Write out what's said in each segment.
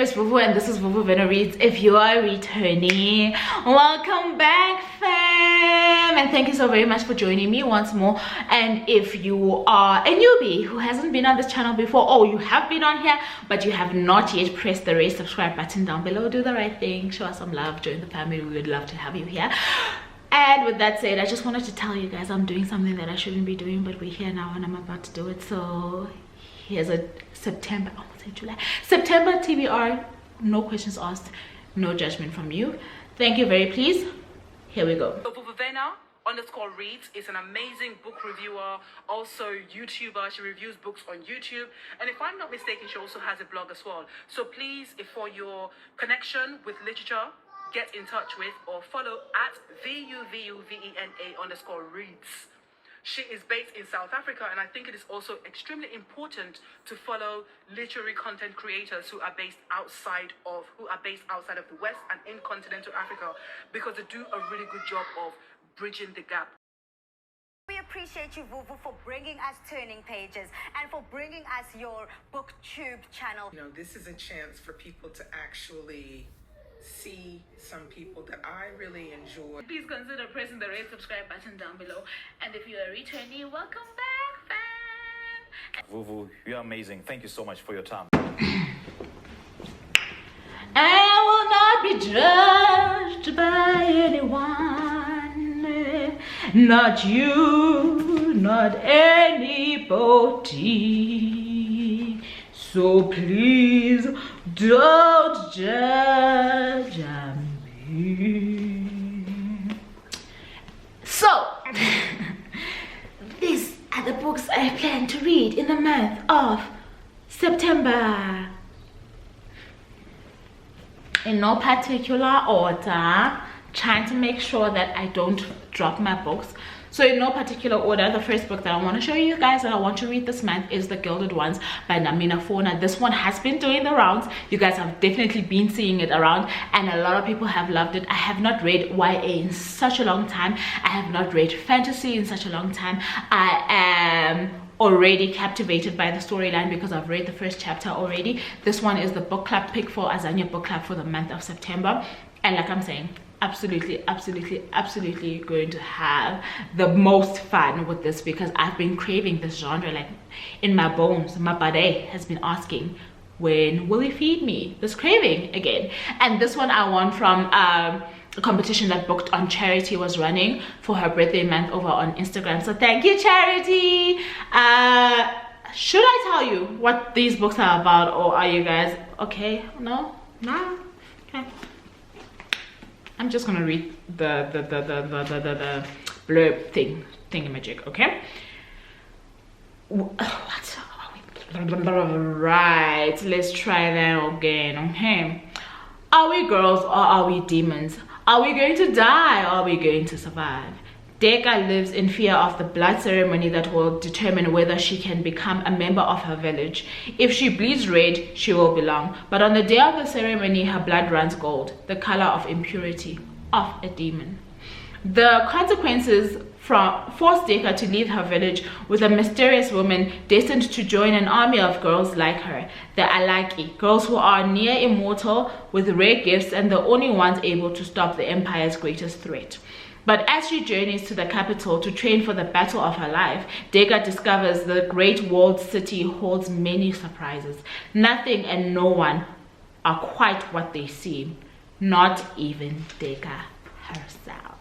name is Vuvu and this is Vuvu Vena Reads. If you are returning, welcome back, fam, and thank you so very much for joining me once more. And if you are a newbie who hasn't been on this channel before, or you have been on here but you have not yet pressed the red subscribe button down below, do the right thing, show us some love, join the family. We would love to have you here. And with that said, I just wanted to tell you guys I'm doing something that I shouldn't be doing, but we're here now and I'm about to do it. So here's a September TBR, no questions asked, no judgment from you. Thank you very please. Here we go. So Vuvu Vena Reads is an amazing book reviewer, also YouTuber. She reviews books on YouTube, and if I'm not mistaken, she also has a blog as well. So please, if for your connection with literature, get in touch with or follow at VUVUVENA_reads. She is based in South Africa, and I think it is also extremely important to follow literary content creators who are based outside of the West and in continental Africa, because they do a really good job of bridging the gap. We appreciate you, Vuvu, for bringing us Turning Pages and for bringing us your BookTube channel. You know, this is a chance for people to actually see some people that I really enjoy. Please consider pressing the red subscribe button down below. And if you are returning, welcome back, fam. Vuvu, you're amazing. Thank you so much for your time. I will not be judged by anyone, not you, not anybody. So please don't judge me. So, these are the books I plan to read in the month of September. In no particular order, trying to make sure that I don't drop my books. So in no particular order, the first book that I want to show you guys that I want to read this month is the Gilded ones by Namina, Fauna. This one has been doing the rounds. You guys have definitely been seeing it around, and a lot of people have loved it. I have not read YA in such a long time. I have not read fantasy in such a long time. I am already captivated by the storyline because I've read the first chapter already. This one is the book club pick for Azania book club for the month of September, and like I'm saying, absolutely going to have the most fun with this, because I've been craving this genre, like in my bones. My body has been asking, when will you feed me this craving again? And this one I won from a competition that Booked on Charity was running for her birthday month over on Instagram. So thank you, Charity. Should I tell you what these books are about, or are you guys okay? No? Okay. I'm just gonna read the blurb thingamajig, okay? What are we? Right, let's try that again, okay? Are we girls or are we demons? Are we going to die or are we going to survive? Deka lives in fear of the blood ceremony that will determine whether she can become a member of her village. If she bleeds red, she will belong. But on the day of the ceremony, her blood runs gold, the color of impurity of a demon. The consequences force Deka to leave her village with a mysterious woman destined to join an army of girls like her, the Alaki, girls who are near immortal with rare gifts and the only ones able to stop the Empire's greatest threat. But as she journeys to the capital to train for the battle of her life, Deka discovers the great walled city holds many surprises. Nothing and no one are quite what they seem, not even Deka herself.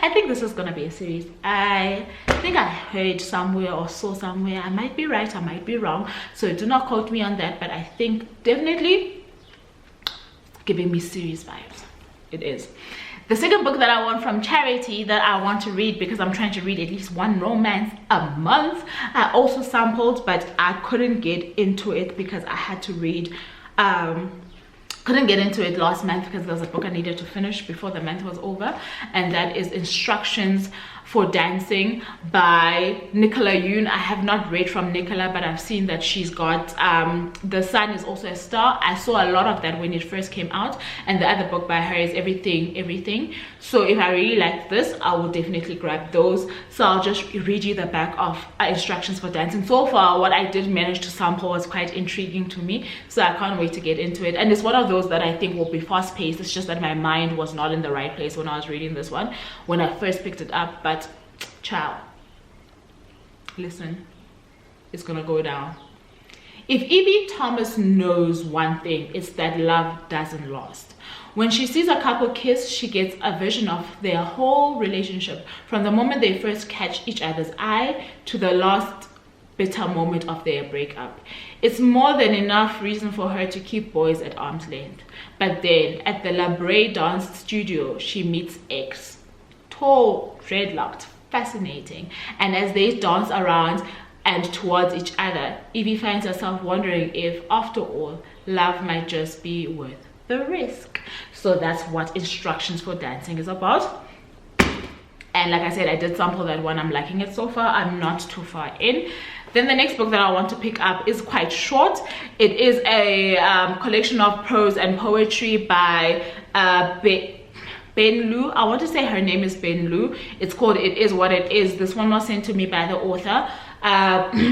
I think this is gonna be a series. I think I heard somewhere or saw somewhere, I might be right, I might be wrong, so do not quote me on that, but I think definitely giving me series vibes. It is. The second book that I want from Charity that I want to read, because I'm trying to read at least one romance a month, I also sampled, but I couldn't get into it because I had to read couldn't get into it last month because there was a book I needed to finish before the month was over, and that is Instructions for Dancing by Nicola Yoon. I have not read from Nicola, but I've seen that she's got The Sun is also a Star. I saw a lot of that when it first came out, and the other book by her is Everything. So if I really like this, I will definitely grab those. So I'll just read you the back of instructions for dancing. So far what I did manage to sample was quite intriguing to me, so I can't wait to get into it. And it's one of those that I think will be fast paced. It's just that my mind was not in the right place when I was reading this one when I first picked it up. But child, listen, it's gonna go down. If Evie Thomas knows one thing, it's that love doesn't last. When she sees a couple kiss, she gets a vision of their whole relationship, from the moment they first catch each other's eye to the last bitter moment of their breakup. It's more than enough reason for her to keep boys at arm's length. But then, at the La Brea Dance Studio, she meets X. Tall, dreadlocked, fascinating, and as they dance around and towards each other, Evie finds herself wondering if, after all, love might just be worth the risk. So that's what Instructions for Dancing is about. And like I said, I did sample that one. I'm liking it so far. I'm not too far in. Then the next book that I want to pick up is quite short. It is a collection of prose and poetry by Ben Lu. I want to say her name is Ben Lu. It's called It Is What It Is. This one was sent to me by the author.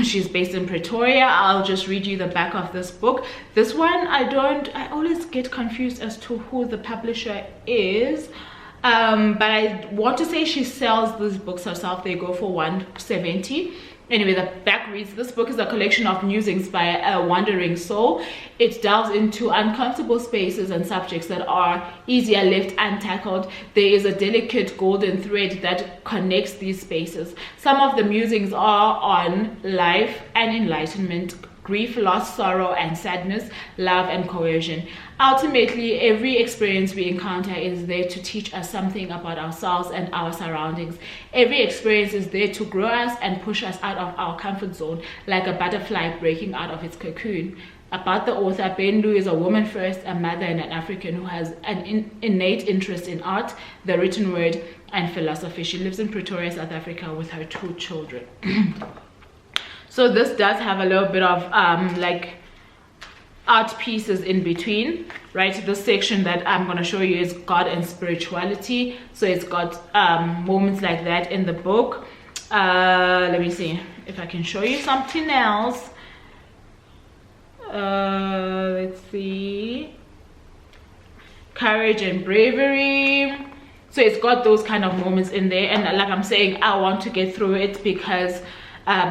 She's based in Pretoria. I'll just read you the back of this book. This one, I always get confused as to who the publisher is. But I want to say she sells these books herself. They go for $170. Anyway, the back reads, this book is a collection of musings by a wandering soul. It delves into uncomfortable spaces and subjects that are easier left untackled. There is a delicate golden thread that connects these spaces. Some of the musings are on life and enlightenment, grief, loss, sorrow, and sadness, love, and coercion. Ultimately, every experience we encounter is there to teach us something about ourselves and our surroundings. Every experience is there to grow us and push us out of our comfort zone, like a butterfly breaking out of its cocoon. About the author, Ben Lu is a woman first, a mother, and an African who has an innate interest in art, the written word, and philosophy. She lives in Pretoria, South Africa, with her 2 children. So this does have a little bit of like art pieces in between, right? This section that I'm going to show you is God and spirituality. So it's got moments like that in the book. Let me see if I can show you something else. Let's see. Courage and bravery. So it's got those kind of moments in there. And like I'm saying, I want to get through it because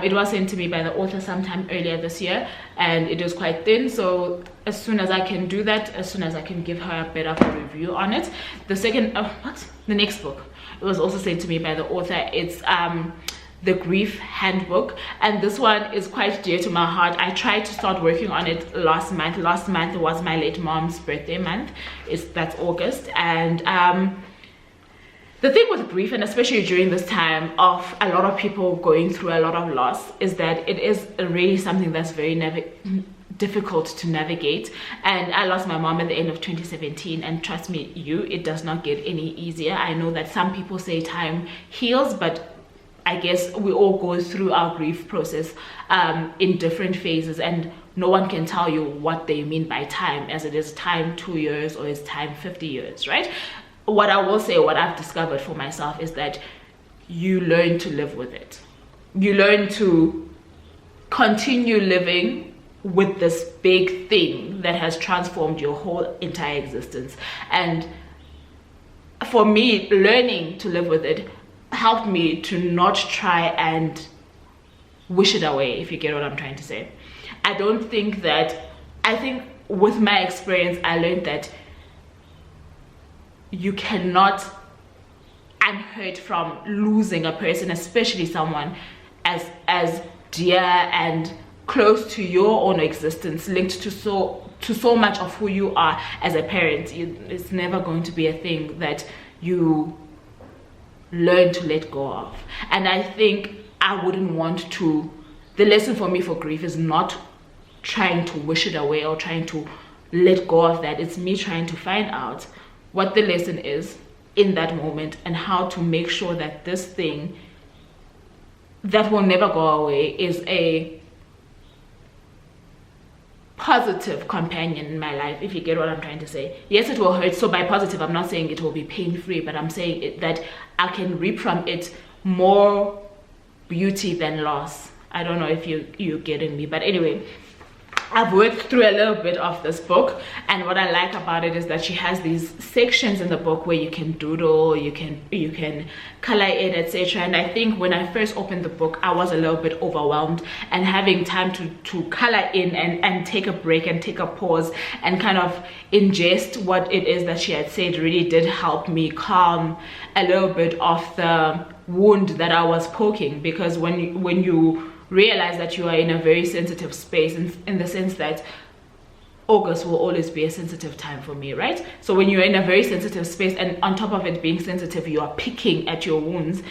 it was sent to me by the author sometime earlier this year, and it was quite thin. So as soon as I can do that, as soon as I can give her a bit of a review on it. The next book, it was also sent to me by the author. It's the Grief Handbook, and this one is quite dear to my heart. I tried to start working on it last month. Last month was my late mom's birthday month. That's August, and the thing with grief, and especially during this time of a lot of people going through a lot of loss, is that it is really something that's very difficult to navigate. And I lost my mom at the end of 2017, and trust me, it does not get any easier. I know that some people say time heals, but I guess we all go through our grief process in different phases, and no one can tell you what they mean by time, as it is time 2 years or is time 50 years, right? What I will say, what I've discovered for myself, is that you learn to live with it. You learn to continue living with this big thing that has transformed your whole entire existence. And for me, learning to live with it helped me to not try and wish it away, if you get what I'm trying to say. I think with my experience, I learned that you cannot unhurt from losing a person, especially someone as dear and close to your own existence, linked to so much of who you are as a parent. It's never going to be a thing that you learn to let go of. And I think I wouldn't want to. The lesson for me for grief is not trying to wish it away or trying to let go of that. It's me trying to find out what the lesson is in that moment, and how to make sure that this thing that will never go away is a positive companion in my life, if you get what I'm trying to say. Yes, it will hurt. So by positive, I'm not saying it will be pain-free, but I'm saying that I can reap from it more beauty than loss. I don't know if you're getting me, but anyway, I've worked through a little bit of this book, and what I like about it is that she has these sections in the book where you can doodle, you can color it, etc. And I think when I first opened the book, I was a little bit overwhelmed, and having time to color in and take a break and take a pause and kind of ingest what it is that she had said really did help me calm a little bit of the wound that I was poking. Because when you realize that you are in a very sensitive space, in the sense that August will always be a sensitive time for me, right? So when you're in a very sensitive space, and on top of it being sensitive, you are picking at your wounds,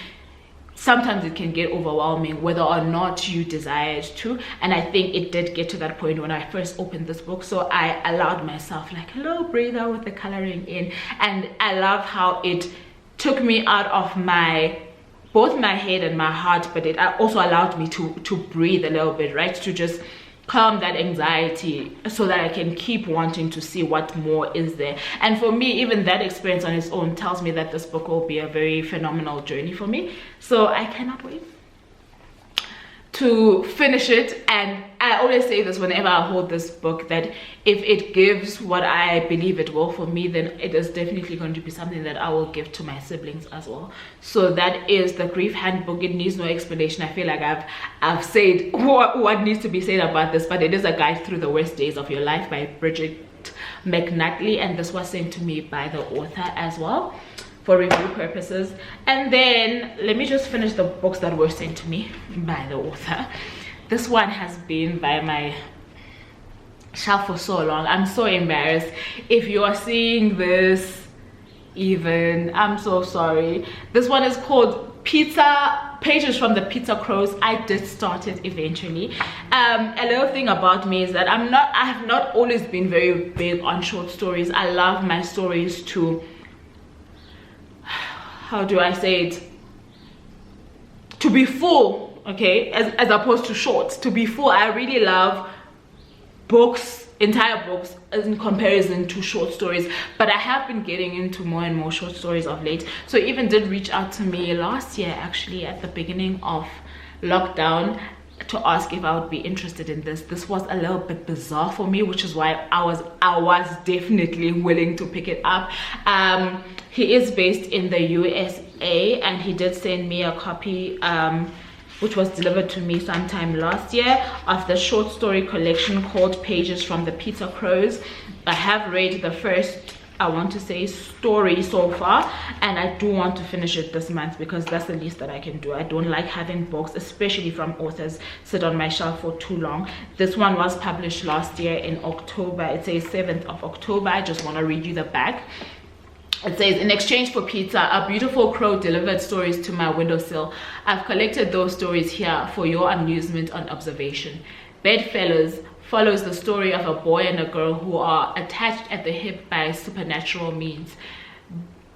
sometimes it can get overwhelming whether or not you desire it to. And I think it did get to that point when I first opened this book. So I allowed myself like a little breather with the coloring in, and I love how it took me out of both my head and my heart, but it also allowed me to breathe a little bit, right? To just calm that anxiety so that I can keep wanting to see what more is there. And for me, even that experience on its own tells me that this book will be a very phenomenal journey for me. So I cannot wait to finish it. And I always say this whenever I hold this book, that if it gives what I believe it will for me, then it is definitely going to be something that I will give to my siblings as well. So that is the Grief Handbook. It needs no explanation. I feel like I've said what needs to be said about this, but it is a guide through the worst days of your life by Bridget McNutley, and this was sent to me by the author as well for review purposes. And then let me just finish the books that were sent to me by the author. This one has been by my shelf for so long. I'm so embarrassed if you are seeing this even. I'm so sorry. This one is called Pages from the Pizza Crows. I did start it eventually. A little thing about me is that I have not always been very big on short stories. I love my stories to, how do I say it, to be full, okay, as opposed to short. To be full. I really love books, entire books, in comparison to short stories, but I have been getting into more and more short stories of late. So even did reach out to me last year, actually at the beginning of lockdown, to ask if I would be interested in this. This was a little bit bizarre for me, which is why I was definitely willing to pick it up. He is based in the USA, and he did send me a copy which was delivered to me sometime last year, of the short story collection called Pages from the Pizza Crows. I have read the first, I want to say, story so far, and I do want to finish it this month, because that's the least that I can do. I don't like having books, especially from authors, sit on my shelf for too long. This one was published last year in October. It says 7th of October. I just want to read you the back. It says, in exchange for pizza, a beautiful crow delivered stories to my windowsill. I've collected those stories here for your amusement and observation. Bedfellows follows the story of a boy and a girl who are attached at the hip by supernatural means.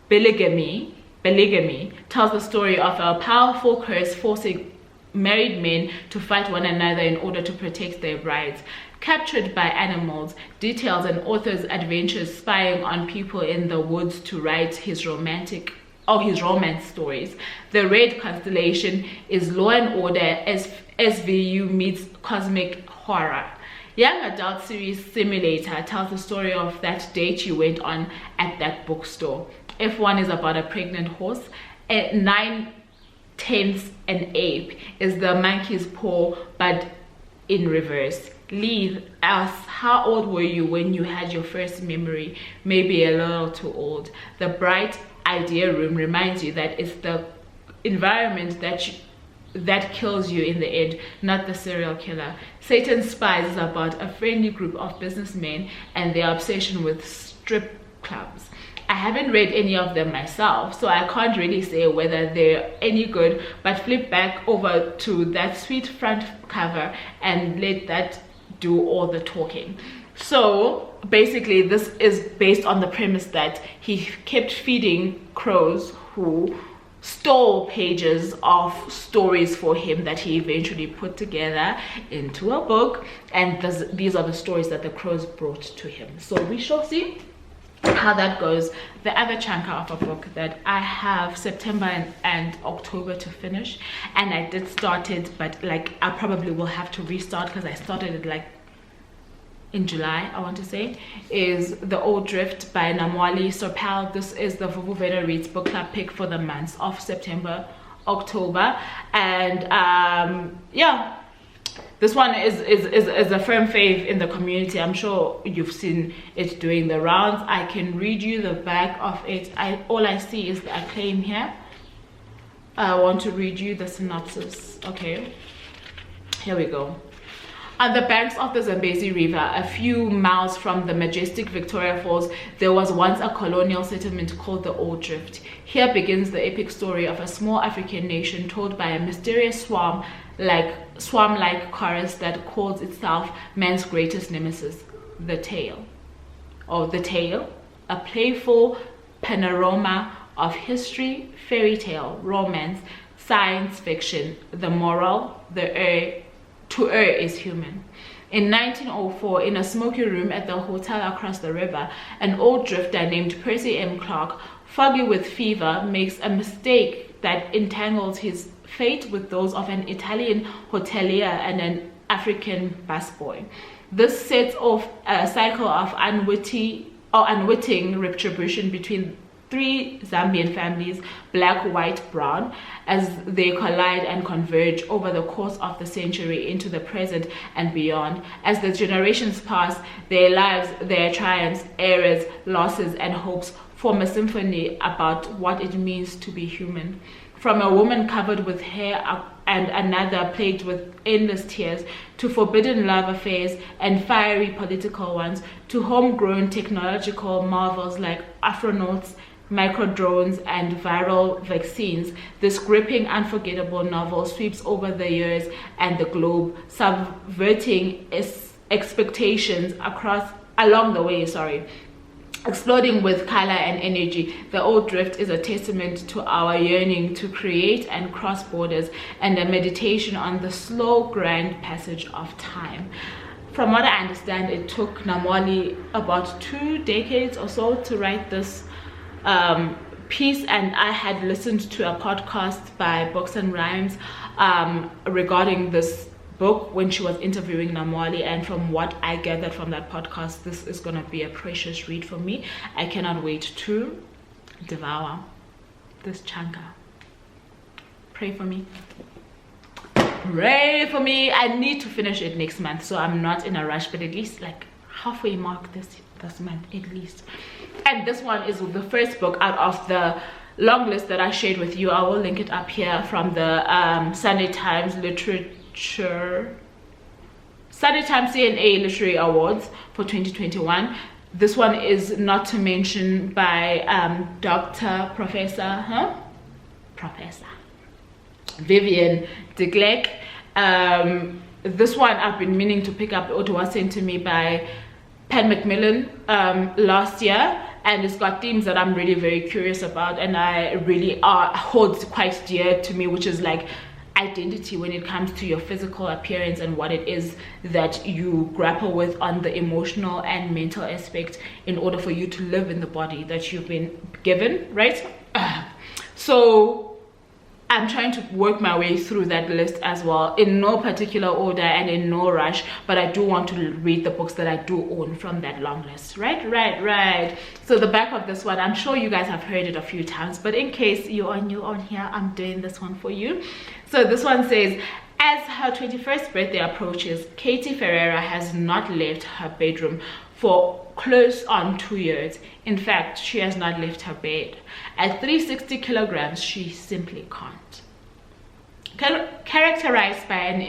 Polygamy tells the story of a powerful curse forcing married men to fight one another in order to protect their brides. Captured by Animals details an author's adventures spying on people in the woods to write his romance stories. The Red Constellation is Law and Order as SVU meets cosmic horror. Young adult series Simulator tells the story of that date you went on at that bookstore. F1 is about a pregnant horse. 9/10 an ape is the monkey's paw, but in reverse. Leave asks, how old were you when you had your first memory? Maybe a little too old. The Bright Idea Room reminds you that it's the environment that kills you in the end, not the serial killer. Satan's Spies is about a friendly group of businessmen and their obsession with strip clubs. I haven't read any of them myself, so I can't really say whether they're any good, but flip back over to that sweet front cover and let that do all the talking. So basically this is based on the premise that he kept feeding crows who stole pages of stories for him that he eventually put together into a book, and these are the stories that the crows brought to him. So we shall see how that goes. The other chunker of a book that I have September and October to finish, and I did start it, but like I probably will have to restart because I started it like in July, I want to say, is The Old Drift by Namwali Sorpal. This is the Vuvu Vena Reads book club pick for the months of September, October, and yeah, this one is a firm fave in the community. I'm sure you've seen it doing the rounds. I can read you the back of it. All I see is the acclaim here. I want to read you the synopsis. Okay, here we go. On the banks of the Zambezi River, a few miles from the majestic Victoria Falls, there was once a colonial settlement called the Old Drift. Here begins the epic story of a small African nation told by a mysterious swarm-like chorus that calls itself man's greatest nemesis, the Tale. The Tale, a playful panorama of history, fairy tale, romance, science fiction. The moral, to err is human. In 1904, in a smoky room at the hotel across the river, an old drifter named Percy M. Clark, foggy with fever, makes a mistake that entangles his fate with those of an Italian hotelier and an African busboy. This sets off a cycle of unwitting retribution between three Zambian families, black, white, brown, as they collide and converge over the course of the century into the present and beyond. As the generations pass, their lives, their triumphs, errors, losses, and hopes form a symphony about what it means to be human. From a woman covered with hair and another plagued with endless tears, to forbidden love affairs and fiery political ones, to homegrown technological marvels like astronauts, micro-drones, and viral vaccines, this gripping, unforgettable novel sweeps over the years and the globe, subverting expectations along the way. Exploding with color and energy, The Old Drift is a testament to our yearning to create and cross borders, and a meditation on the slow, grand passage of time. From what I understand, it took Namwali about 2 decades or so to write this piece, and I had listened to a podcast by Books and Rhymes regarding this book when she was interviewing Namwali, and from what I gathered from that podcast, this is gonna be a precious read for me. I cannot wait to devour this chunker. Pray for me. Pray for me. I need to finish it next month, so I'm not in a rush, but at least like halfway mark this month at least. And this one is the first book out of the long list that I shared with you. I will link it up here, from the Sunday Times CNA Literary Awards for 2021. This one is Not to Mention by Professor Vivian de Klerk. This one I've been meaning to pick up. It was sent to me by Pan Macmillan last year, and it's got themes that I'm really very curious about, and I really holds quite dear to me, which is like identity when it comes to your physical appearance and what it is that you grapple with on the emotional and mental aspect in order for you to live in the body that you've been given, right? So I'm trying to work my way through that list as well, in no particular order and in no rush, but I do want to read the books that I do own from that long list. Right. So the back of this one, I'm sure you guys have heard it a few times, but in case you are new on here, I'm doing this one for you. So this one says, as her 21st birthday approaches, Katie Ferreira has not left her bedroom for close on 2 years. In fact, she has not left her bed. At 360 kilograms, she simply can't. Characterized by an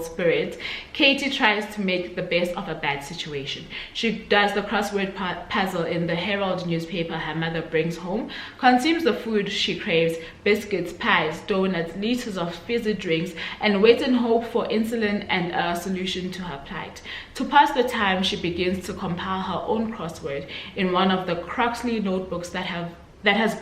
spirit, Katie tries to make the best of a bad situation. She does the crossword puzzle in the Herald newspaper her mother brings home, consumes the food she craves, biscuits, pies, donuts, liters of fizzy drinks, and waits in hope for insulin and a solution to her plight. To pass the time, she begins to compile her own crossword in one of the Croxley notebooks that has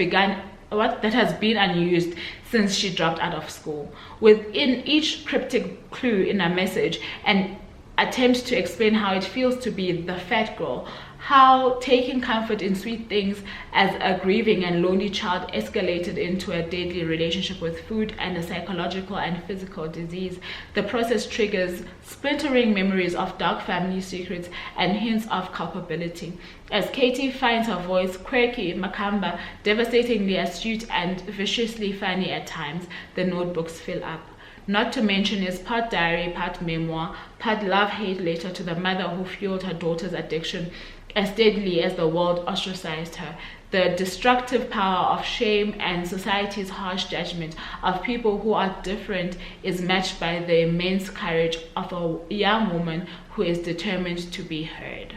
been unused since she dropped out of school. Within each cryptic clue in a message, an attempt to explain how it feels to be the fat girl, how taking comfort in sweet things as a grieving and lonely child escalated into a deadly relationship with food and a psychological and physical disease. The process triggers splintering memories of dark family secrets and hints of culpability. As Katie finds her voice quirky, macabre, devastatingly astute, and viciously funny at times, the notebooks fill up. Not to mention is part diary, part memoir, part love-hate letter to the mother who fueled her daughter's addiction as deadly as the world ostracized her. The destructive power of shame and society's harsh judgment of people who are different is matched by the immense courage of a young woman who is determined to be heard.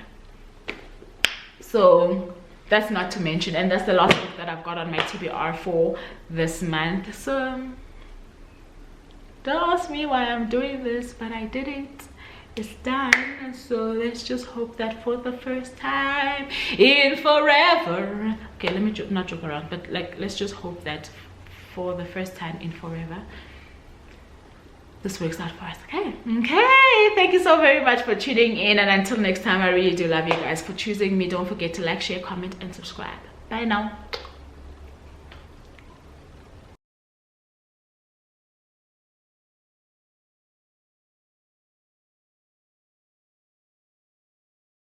So that's not to mention, and that's the last book that I've got on my TBR for this month. So don't ask me why I'm doing this, but I did it. It's done. So let's just hope that for the first time in forever, okay, let me not joke around, but like, let's just hope that for the first time in forever this works out for us. Okay, thank you so very much for tuning in, and until next time, I really do love you guys for choosing me. Don't forget to like, share, comment, and subscribe. Bye now.